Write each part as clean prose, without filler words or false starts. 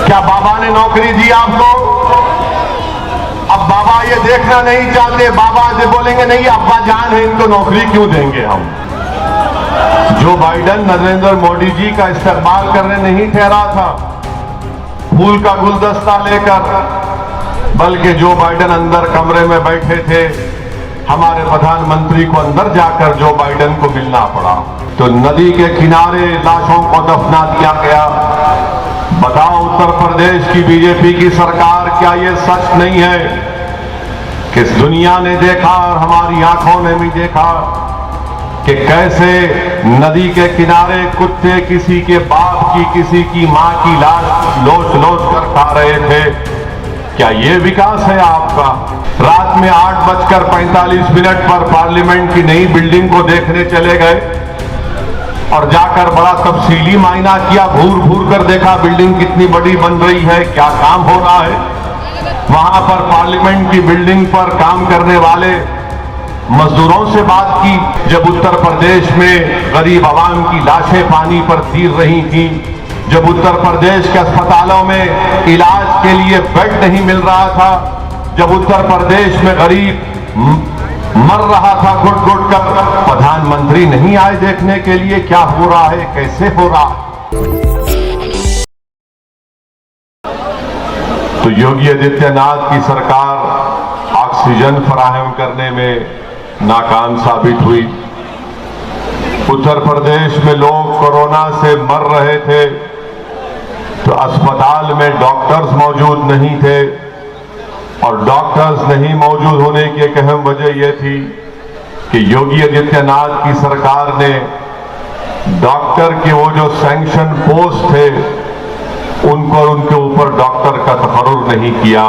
क्या बाबा ने नौकरी दी आपको? अब बाबा ये देखना नहीं चाहते, बाबा से बोलेंगे नहीं अब्बा जान है, इनको नौकरी क्यों देंगे हम। जो बाइडेन नरेंद्र मोदी जी का इस्तेमाल करने नहीं ठहरा था फूल का गुलदस्ता लेकर, बल्कि जो बाइडेन अंदर कमरे में बैठे थे, हमारे प्रधानमंत्री को अंदर जाकर जो बाइडेन को मिलना पड़ा। तो नदी के किनारे लाशों को दफना दिया गया। बताओ उत्तर प्रदेश की बीजेपी की सरकार, क्या ये सच नहीं है कि इस दुनिया ने देखा और हमारी आंखों ने भी देखा कि कैसे नदी के किनारे कुत्ते किसी के बाप की, किसी की मां की लाश लोच लोच कर खा रहे थे। क्या ये विकास है आपका? रात में 8:45 पर पार्लियामेंट की नई बिल्डिंग को देखने चले गए और जाकर बड़ा तफसीली मायना किया, घूर घूर कर देखा बिल्डिंग कितनी बड़ी बन रही है, क्या काम हो रहा है। वहां पर पार्लियामेंट की बिल्डिंग पर काम करने वाले मजदूरों से बात की। जब उत्तर प्रदेश में गरीब आवाम की लाशें पानी पर तीर रही थी, जब उत्तर प्रदेश के अस्पतालों में इलाज के लिए बेड नहीं मिल रहा था, जब उत्तर प्रदेश में गरीब मर रहा था घुट घुट कर, प्रधानमंत्री नहीं आए देखने के लिए क्या हो रहा है, कैसे हो रहा है। तो योगी आदित्यनाथ की सरकार ऑक्सीजन फराहम करने में नाकाम साबित हुई। उत्तर प्रदेश में लोग कोरोना से मर रहे थे तो अस्पताल में डॉक्टर्स मौजूद नहीं थे, और डॉक्टर्स नहीं मौजूद होने की एक अहम वजह यह थी कि योगी आदित्यनाथ की सरकार ने डॉक्टर के वो जो सैंक्शन पोस्ट थे उनको, उनके ऊपर डॉक्टर का तकर्रुर नहीं किया।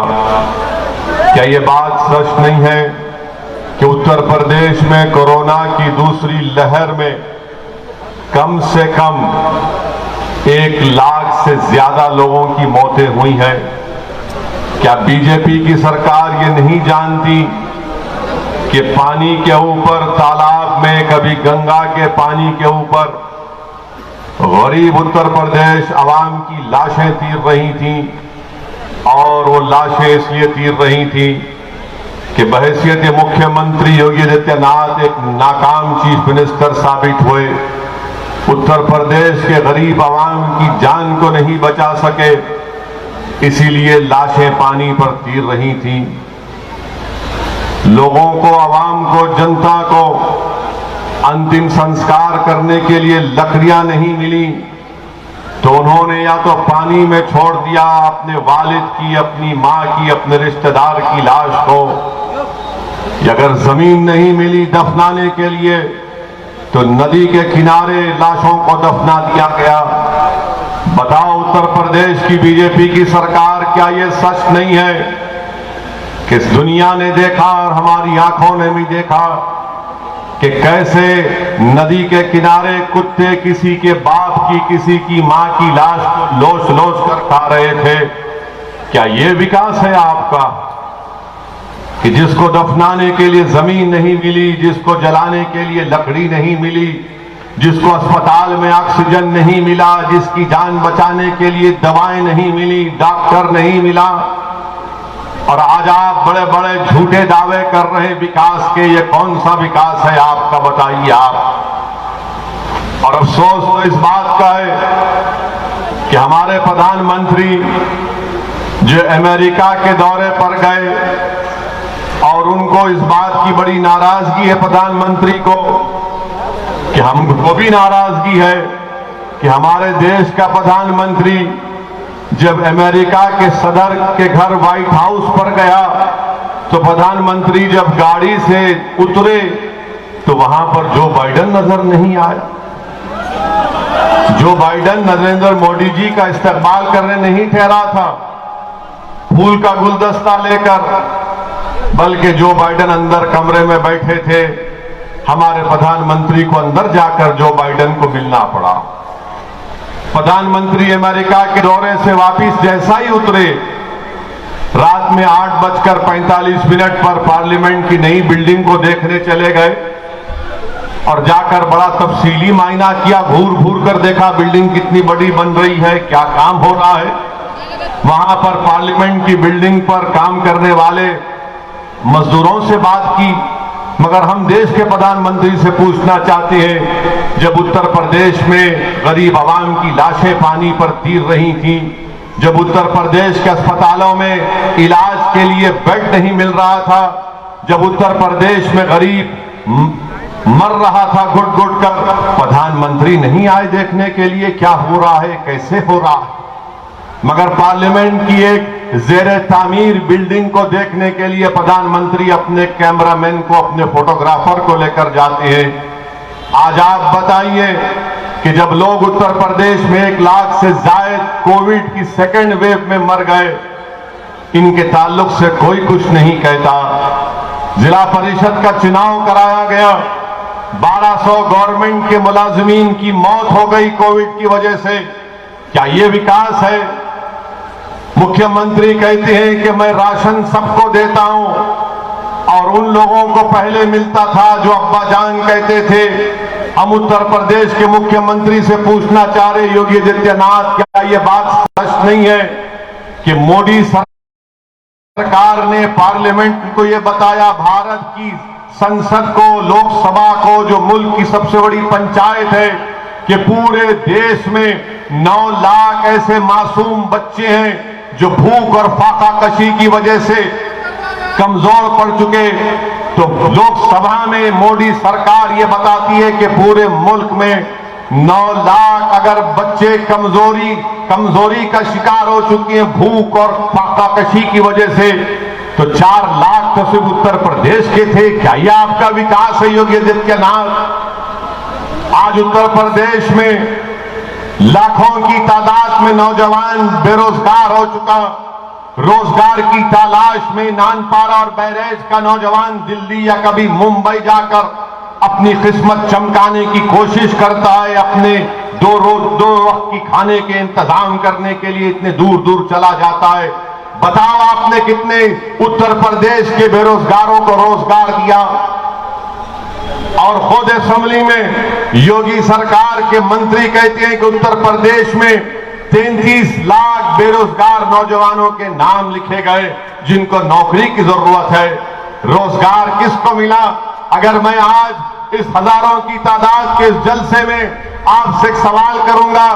क्या ये बात सच नहीं है कि उत्तर प्रदेश में कोरोना की दूसरी लहर में कम से कम 1 लाख से ज्यादा लोगों की मौतें हुई हैं? क्या बीजेपी की सरकार ये नहीं जानती कि पानी के ऊपर, तालाब में, कभी गंगा के पानी के ऊपर गरीब उत्तर प्रदेश आवाम की लाशें तीर रही थीं, और वो लाशें इसलिए तीर रही थीं कि बहैसियत मुख्यमंत्री योगी आदित्यनाथ एक नाकाम चीफ मिनिस्टर साबित हुए, उत्तर प्रदेश के गरीब आवाम की जान को नहीं बचा सके, इसीलिए लाशें पानी पर तीर रही थीं। लोगों को, आवाम को, जनता को अंतिम संस्कार करने के लिए लकड़ियां नहीं मिली तो उन्होंने या तो पानी में छोड़ दिया अपने वालिद की, अपनी मां की, अपने रिश्तेदार की लाश को, या अगर जमीन नहीं मिली दफनाने के लिए तो नदी के किनारे लाशों को दफना दिया गया। बताओ उत्तर प्रदेश की बीजेपी की सरकार, क्या ये सच नहीं है कि इस दुनिया ने देखा और हमारी आंखों ने भी देखा कि कैसे नदी के किनारे कुत्ते किसी के बाप की, किसी की मां की लाश को लोच लोच कर खा रहे थे। क्या ये विकास है आपका कि जिसको दफनाने के लिए जमीन नहीं मिली, जिसको जलाने के लिए लकड़ी नहीं मिली, जिसको अस्पताल में ऑक्सीजन नहीं मिला, जिसकी जान बचाने के लिए दवाएं नहीं मिली, डॉक्टर नहीं मिला, और आज आप बड़े बड़े झूठे दावे कर रहे विकास के। ये कौन सा विकास है आपका, बताइए आप। और अफसोस तो इस बात का है कि हमारे प्रधानमंत्री जो अमेरिका के दौरे पर गए और उनको इस बात की बड़ी नाराजगी है प्रधानमंत्री को, कि हमको भी नाराजगी है कि हमारे देश का प्रधानमंत्री जब अमेरिका के सदर के घर व्हाइट हाउस पर गया तो प्रधानमंत्री जब गाड़ी से उतरे तो वहां पर जो बाइडेन नजर नहीं आया। जो बाइडेन नरेंद्र मोदी जी का इस्तेमाल करने नहीं ठहरा था फूल का गुलदस्ता लेकर, बल्कि जो बाइडेन अंदर कमरे में बैठे थे, हमारे प्रधानमंत्री को अंदर जाकर जो बाइडेन को मिलना पड़ा। प्रधानमंत्री अमेरिका के दौरे से वापस जैसा ही उतरे, रात में 8:45 पर पार्लियामेंट की नई बिल्डिंग को देखने चले गए और जाकर बड़ा तफसीली मायना किया, घूर घूर कर देखा बिल्डिंग कितनी बड़ी बन रही है, क्या काम हो रहा है। वहां पर पार्लियामेंट की बिल्डिंग पर काम करने वाले मजदूरों से बात की। मगर हम देश के प्रधानमंत्री से पूछना चाहते हैं, जब उत्तर प्रदेश में गरीब आवाम की लाशें पानी पर तैर रही थी, जब उत्तर प्रदेश के अस्पतालों में इलाज के लिए बेड नहीं मिल रहा था, जब उत्तर प्रदेश में गरीब मर रहा था घुट घुट कर, प्रधानमंत्री नहीं आए देखने के लिए क्या हो रहा है, कैसे हो रहा है। मगर पार्लियामेंट की एक जेरे तामीर बिल्डिंग को देखने के लिए प्रधानमंत्री अपने कैमरामैन को, अपने फोटोग्राफर को लेकर जाते हैं। आज आप बताइए कि जब लोग उत्तर प्रदेश में 1 लाख से ज्यादा कोविड की सेकेंड वेव में मर गए, इनके ताल्लुक से कोई कुछ नहीं कहता। जिला परिषद का चुनाव कराया गया, 1200 गवर्नमेंट के मुलाजिमीन की मौत हो गई कोविड की वजह से। क्या ये विकास है? मुख्यमंत्री कहते हैं कि मैं राशन सबको देता हूं, और उन लोगों को पहले मिलता था जो अब्बा जान कहते थे। हम उत्तर प्रदेश के मुख्यमंत्री से पूछना चाह रहे योगी आदित्यनाथ, क्या ये बात सच नहीं है कि मोदी सरकार ने पार्लियामेंट को ये बताया, भारत की संसद को, लोकसभा को, जो मुल्क की सबसे बड़ी पंचायत है, कि पूरे देश में 9 लाख ऐसे मासूम बच्चे हैं जो भूख और फाका कशी की वजह से कमजोर पड़ चुके। तो लोकसभा में मोदी सरकार ये बताती है कि पूरे मुल्क में 9 लाख अगर बच्चे कमजोरी का शिकार हो चुके हैं भूख और फाका कशी की वजह से, तो 4 लाख तो सिर्फ उत्तर प्रदेश के थे। क्या यह आपका विकास है योगी आदित्यनाथ? आज उत्तर प्रदेश में लाखों की तादाद में नौजवान बेरोजगार हो चुका। रोजगार की तलाश में नानपारा और बहराइच का नौजवान दिल्ली या कभी मुंबई जाकर अपनी किस्मत चमकाने की कोशिश करता है, अपने दो वक्त की खाने के इंतजाम करने के लिए इतने दूर दूर चला जाता है। बताओ आपने कितने उत्तर प्रदेश के बेरोजगारों को रोजगार दिया? और खुद असेंबली में योगी सरकार के मंत्री कहते हैं कि उत्तर प्रदेश में 33 लाख बेरोजगार नौजवानों के नाम लिखे गए जिनको नौकरी की जरूरत है। रोजगार किसको मिला? अगर मैं आज इस हजारों की तादाद के इस जलसे में आपसे एक सवाल करूंगा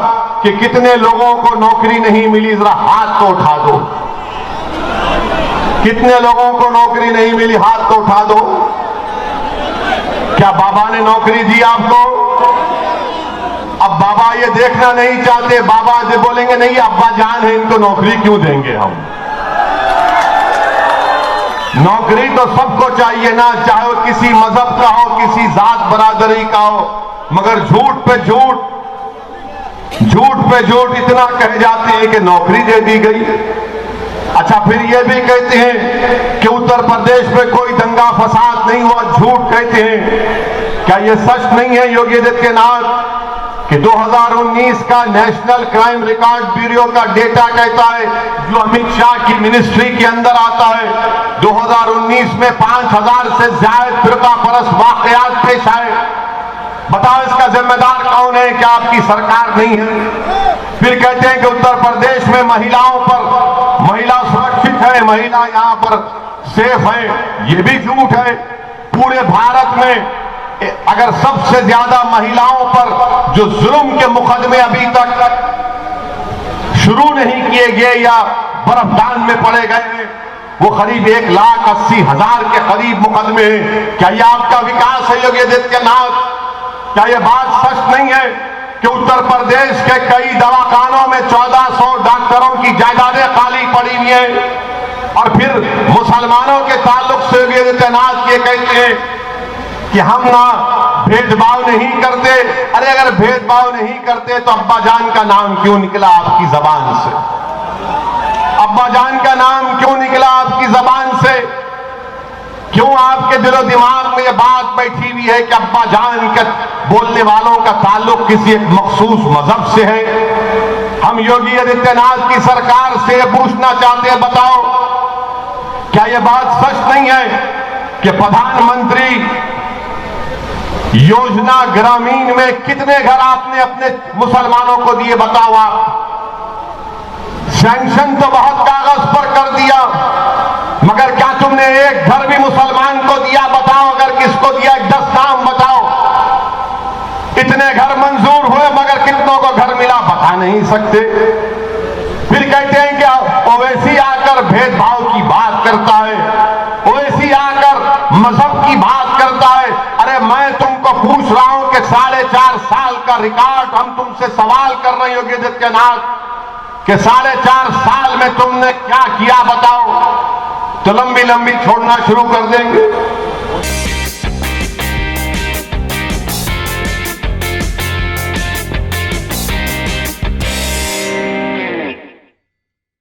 कि कितने लोगों को नौकरी नहीं मिली, जरा हाथ तो उठा दो। कितने लोगों को नौकरी नहीं मिली, हाथ तो उठा दो। क्या बाबा ने नौकरी दी आपको? अब बाबा ये देखना नहीं चाहते, बाबा जो बोलेंगे नहीं अब्बा जान है, इनको नौकरी क्यों देंगे हम? नौकरी तो सबको चाहिए ना, चाहे वो किसी मजहब का हो, किसी जात बरादरी का हो। मगर झूठ पे झूठ इतना कह जाते हैं कि नौकरी दे दी गई। अच्छा, फिर ये भी कहते हैं कि उत्तर प्रदेश में कोई दंगा फसाद नहीं हुआ, झूठ कहते हैं। क्या ये सच नहीं है योगी आदित्यनाथ कि 2019 का नेशनल क्राइम रिकॉर्ड ब्यूरो का डेटा कहता है, जो अमित शाह की मिनिस्ट्री के अंदर आता है, 2019 में 5000 से ज्यादा फिरकापरस्त वाकयात पेश आए। बताओ इसका जिम्मेदार कौन है? क्या आपकी सरकार नहीं है? फिर कहते हैं कि उत्तर प्रदेश में महिला सुरक्षित है, महिला यहां पर सेफ है। यह भी झूठ है। पूरे भारत में अगर सबसे ज्यादा महिलाओं पर जो जुल्म के मुकदमे अभी तक शुरू नहीं किए गए या बर्फदान में पड़े गए हैं, वो करीब 1,80,000 के करीब मुकदमे हैं। क्या यह आपका विकास है योगी आदित्यनाथ? क्या यह बात सच नहीं है कि उत्तर प्रदेश के कई दवाखानों में 1400 डॉक्टरों की जायदादें खाली पड़ी हुई हैं? और फिर मुसलमानों के ताल्लुक से योगी आदित्यनाथ ये कहते हैं कि हम ना भेदभाव नहीं करते। अरे अगर भेदभाव नहीं करते तो अब्बा जान का नाम क्यों निकला आपकी जबान से? अब्बा जान का नाम क्यों निकला आपकी जबान से? क्यों आपके दिलो दिमाग में ये बात बैठी हुई है कि अब्बा जान के बोलने वालों का ताल्लुक किसी एक मखसूस मजहब से है? हम योगी आदित्यनाथ की सरकार से पूछना चाहते हैं, बताओ क्या यह बात सच नहीं है कि प्रधानमंत्री योजना ग्रामीण में कितने घर आपने अपने मुसलमानों को दिए? बताओ आप। सैंक्शन तो बहुत कागज पर कर दिया, मगर क्या तुमने एक घर भी मुसलमान को दिया? बताओ, अगर किसको दिया 10 नाम बताओ। इतने घर मंजूर हुए मगर कितनों को घर मिला बता नहीं सकते। फिर कहते हैं कि ओवैसी आकर भेदभाव की बात करता है, ओवैसी आकर मजहब की बात करता है। अरे मैं तुमको पूछ रहा हूं कि 4.5 साल का रिकॉर्ड हम तुमसे सवाल कर रहे हैं योगी आदित्यनाथ कि 4.5 साल में तुमने क्या किया बताओ, तो लंबी लंबी छोड़ना शुरू कर देंगे।